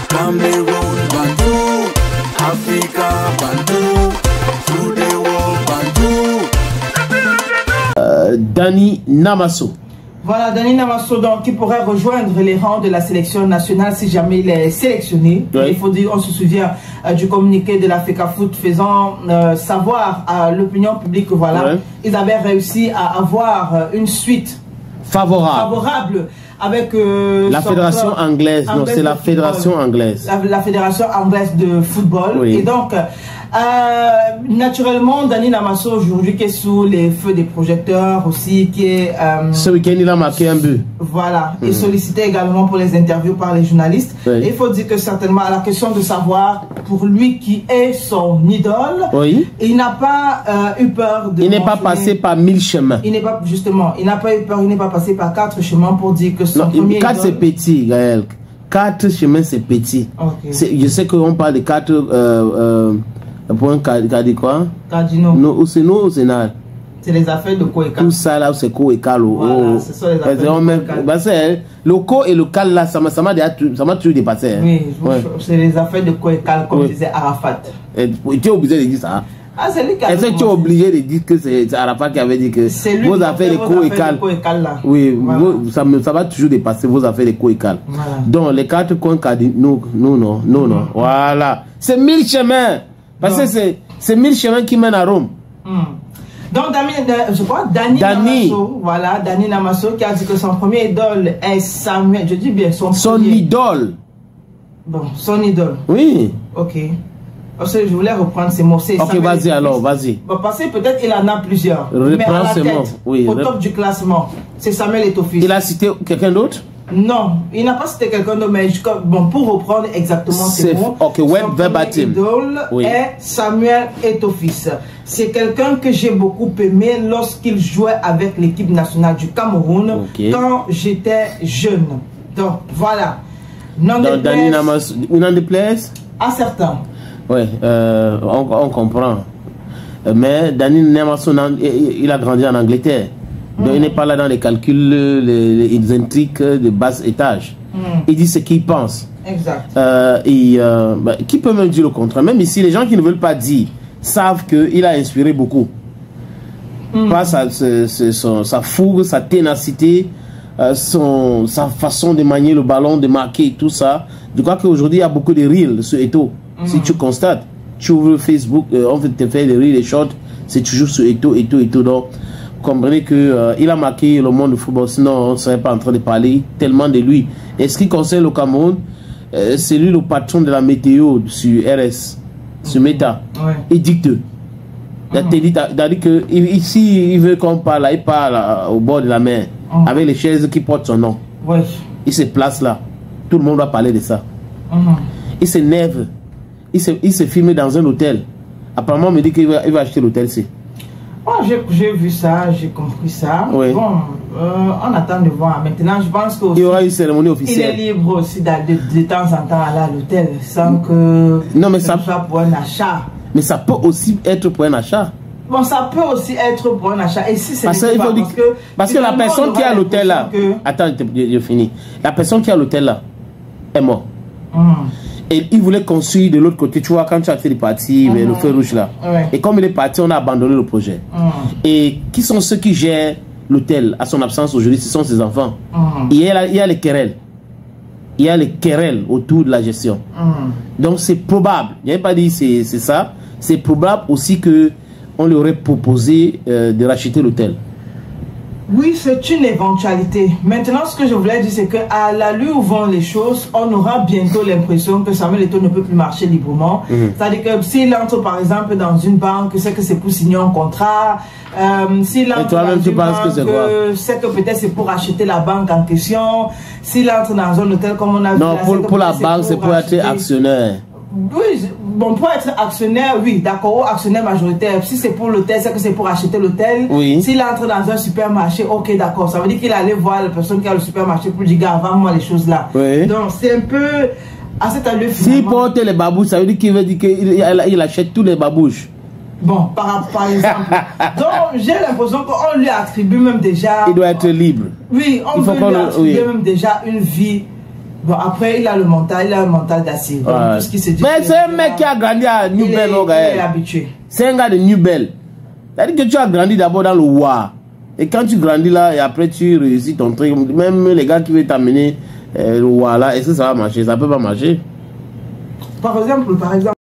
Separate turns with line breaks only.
Cameroun, Bandou, Africa, Bandou, through the world, Bandou.
Dani Namasso.
Voilà, Dani Namasso, donc, qui pourrait rejoindre les rangs de la sélection nationale si jamais il est sélectionné. Oui. Il faut dire, on se souvient du communiqué de l'Africa Foot faisant savoir à l'opinion publique que voilà, oui, ils avaient réussi à avoir une suite favorable avec
la fédération anglaise. Non, c'est la fédération anglaise.
La fédération anglaise de football. Oui. Et donc, naturellement, Dani Namasso aujourd'hui qui est sous les feux des projecteurs aussi, qui est...
ce week-end, il a marqué un but.
Voilà. Et sollicité également pour les interviews par les journalistes. Oui. Et il faut dire que certainement, à la question de savoir, pour lui qui est son idole, oui, il n'a pas eu peur de...
Il n'est pas passé par 1000 chemins.
Il n'est pas, justement, il n'a pas eu peur, il n'est pas passé par 4 chemins pour dire que son premier
4 c'est petit, Gaël. 4 chemins c'est petit. Okay. Je sais qu'on parle de 4... point dit quoi?
Cardinaux.
Non, c'est nous au Sénat.
C'est les affaires de co et cal.
Tout ça là, c'est co et cal.
Voilà, ce sont les affaires de co et cal.
Le co et le cal là, ça m'a toujours dépassé. Hein.
Oui, ouais, c'est les affaires de co et cal, comme disait Arafat.
Et tu es obligé de dire ça.
Ah, c'est lui qui a
Est-ce que tu es obligé de dire que c'est Arafat qui avait dit que vos affaires de co et cal? Oui, voilà. Ça va toujours dépasser vos affaires de co et cal. Voilà. Donc les 4 coins cardinaux, non. Voilà. C'est 1000 chemins. Parce que c'est 1000 chemins qui mènent à Rome.
Donc, je crois, Dani Namasso, voilà, Dani Namasso qui a dit que son premier idole est Samuel, je dis bien son
idole.
Bon, son idole.
Oui.
Ok. Parce que je voulais reprendre ces mots.
Ok, vas-y alors, vas-y.
Bon, parce que peut-être il en a plusieurs. Mais à la tête, oui, au top du classement, c'est Samuel Eto'o-Fils.
Il a cité quelqu'un d'autre?
Non, il n'a pas cité quelqu'un d'autre, mais bon, pour reprendre exactement ces mots,
son
idole est Samuel Eto'o-Fils. C'est quelqu'un que j'ai beaucoup aimé lorsqu'il jouait avec l'équipe nationale du Cameroun quand j'étais jeune. Donc voilà.
N'en déplaise
à certains.
Oui, on comprend. Mais Dani Namasso, il a grandi en Angleterre. Donc il n'est pas là dans les calculs, les intrigues de bas étage. Il dit ce qu'il pense.
Exact.
Qui peut même dire le contraire? Même ici, les gens qui ne veulent pas dire savent qu'il a inspiré beaucoup. Par sa fougue, sa ténacité, sa façon de manier le ballon, de marquer, tout ça. Je crois qu'aujourd'hui, il y a beaucoup de reels sur Eto'o. Si tu constates, tu ouvres Facebook, on te fait des reels, des shorts, c'est toujours sur Eto'o. Donc, comprenez qu'il a marqué le monde du football, sinon on ne serait pas en train de parler tellement de lui. Et ce qui concerne le Cameroun, c'est lui le patron de la météo sur RS, sur Meta. Il dicte. Il a dit que ici, il veut qu'on parle, il parle au bord de la mer, avec les chaises qui portent son nom. Il se place là. Tout le monde va parler de ça. Il s'énerve. Il se filme dans un hôtel. Apparemment, on me dit qu'il va acheter l'hôtel-ci.
Oh, j'ai vu ça, j'ai compris ça.
Oui.
Bon, on attend de voir. Maintenant, je pense qu'il
y aura une cérémonie officielle.
Il est libre aussi de temps en temps aller à l'hôtel sans que ça soit pour un achat.
Mais ça peut aussi être pour un achat.
Bon, ça peut aussi être pour un achat. Et si c'est
parce que la personne qui est à l'hôtel là... Attends, je finis. La personne qui est à l'hôtel là est morte. Et il voulait construire de l'autre côté, tu vois, quand tu as fait les parties, le feu rouge là. Et comme il est parti, on a abandonné le projet. Et qui sont ceux qui gèrent l'hôtel à son absence aujourd'hui? Ce sont ses enfants. Et il y a les querelles. Il y a les querelles autour de la gestion. Donc c'est probable, je n'ai pas dit c'est ça, c'est probable aussi qu'on lui aurait proposé de racheter l'hôtel.
Oui, c'est une éventualité. Maintenant, ce que je voulais dire, c'est qu'à l'allure où vont les choses, on aura bientôt l'impression que Samuel Eto'o ne peut plus marcher librement. C'est-à-dire que s'il entre, par exemple, dans une banque, c'est que c'est pour signer un contrat. S'il entre dans une banque, c'est que peut-être c'est pour acheter la banque en question. S'il entre dans un hôtel, comme on a vu...
Non, pour la banque, c'est pour être actionnaire.
Oui, bon, pour être actionnaire, oui, d'accord, ou actionnaire majoritaire. Si c'est pour l'hôtel, c'est que c'est pour acheter l'hôtel. S'il entre dans un supermarché, ok, d'accord. Ça veut dire qu'il allait voir la personne qui a le supermarché pour dire, gars, vends-moi les choses là. Donc, c'est un peu à cet allure.
S'il porte les babouches, ça veut dire qu'il achète tous les babouches.
Bon, par exemple. Donc, j'ai l'impression qu'on lui attribue même déjà...
Il doit être libre.
Oui, on veut lui attribuer même déjà une vie Bon, après, il a le mental, il a un mental d'acier. Donc, tout ce qui se dit.
Mais c'est un mec qui a grandi à New Bell,
il est habitué.
C'est un gars de New Bell. C'est-à-dire que tu as grandi d'abord dans le Wa. Et quand tu grandis là, et après tu réussis ton truc, même les gars qui veulent t'amener le Wa là, est-ce que ça va marcher? Ça peut pas marcher.
Par exemple.